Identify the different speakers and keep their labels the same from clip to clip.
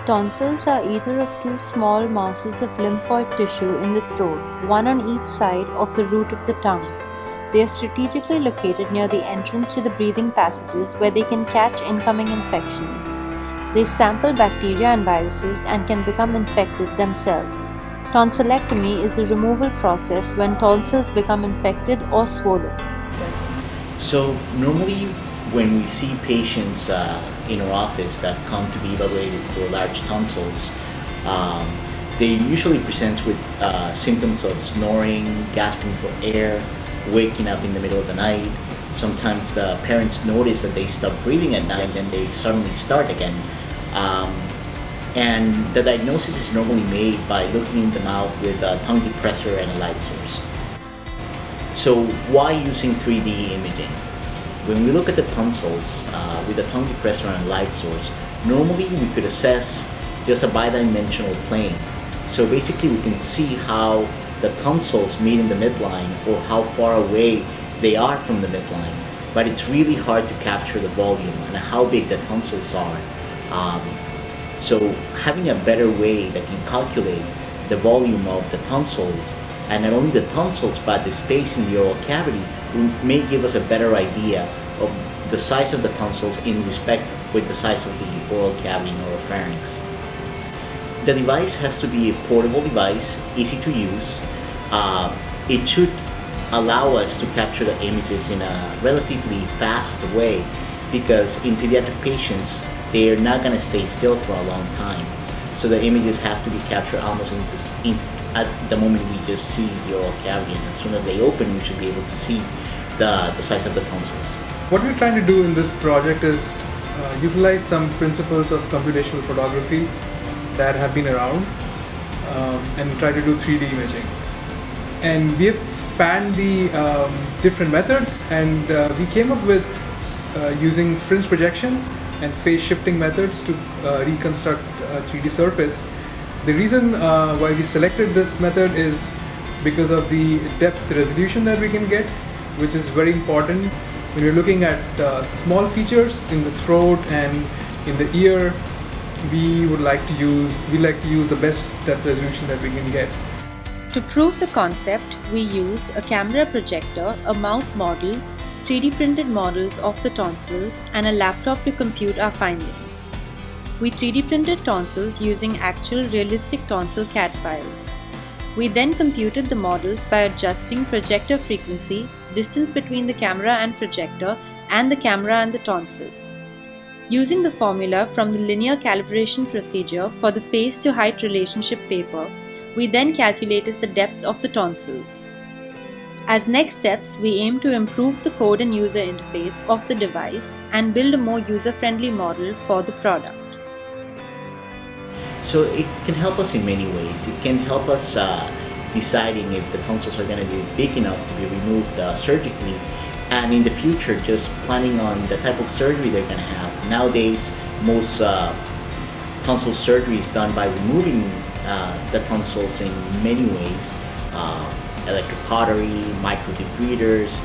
Speaker 1: Tonsils are either of two small masses of lymphoid tissue in the throat, one on each side of the root of the tongue. They are strategically located near the entrance to the breathing passages where they can catch incoming infections. They sample bacteria and viruses and can become infected themselves. Tonsillectomy is a removal process when tonsils become infected or swollen.
Speaker 2: So normally when we see patients in our office that come to be evaluated for large tonsils, they usually present with symptoms of snoring, gasping for air, waking up in the middle of the night. Sometimes the parents notice that they stop breathing at night and they suddenly start again. And the diagnosis is normally made by looking in the mouth with a tongue depressor and a light source. So why using 3D imaging? When we look at the tonsils with a tongue depressor and light source, normally we could assess just a bidimensional plane. So basically we can see how the tonsils meet in the midline or how far away they are from the midline. But it's really hard to capture the volume and how big the tonsils are. So having a better way that can calculate the volume of the tonsils, and not only the tonsils but the space in the oral cavity, may give us a better idea of the size of the tonsils in respect with the size of the oral cavity and oropharynx. The device has to be a portable device, easy to use. It should allow us to capture the images in a relatively fast way, because in pediatric patients, they are not going to stay still for a long time. So the images have to be captured almost at the moment we just see the oral cavity, and as soon as they open, we should be able to see the size of the tonsils.
Speaker 3: What we're trying to do in this project is utilize some principles of computational photography that have been around and try to do 3D imaging. And we have spanned the different methods, and we came up with using fringe projection and phase shifting methods to reconstruct a 3D surface. The reason why we selected this method is because of the depth resolution that we can get, which is very important. When you're looking at small features in the throat and in the ear, we like to use the best depth resolution that we can get.
Speaker 1: To prove the concept, we used a camera projector, a mouth model, 3D printed models of the tonsils, and a laptop to compute our findings. We 3D printed tonsils using actual realistic tonsil CAD files. We then computed the models by adjusting projector frequency, distance between the camera and projector, and the camera and the tonsil. Using the formula from the linear calibration procedure for the phase to height relationship paper, we then calculated the depth of the tonsils. As next steps, we aim to improve the code and user interface of the device and build a more user-friendly model for the product.
Speaker 2: So it can help us in many ways. It can help us deciding if the tonsils are going to be big enough to be removed surgically, and in the future just planning on the type of surgery they're going to have. Nowadays, most tonsil surgery is done by removing the tonsils in many ways. Electrocautery, microdebriders,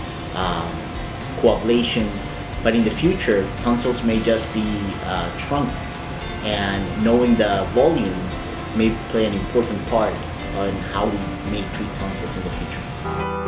Speaker 2: coablation, but in the future tonsils may just be shrunk, and knowing the volume may play an important part on how we may treat tonsils in the future.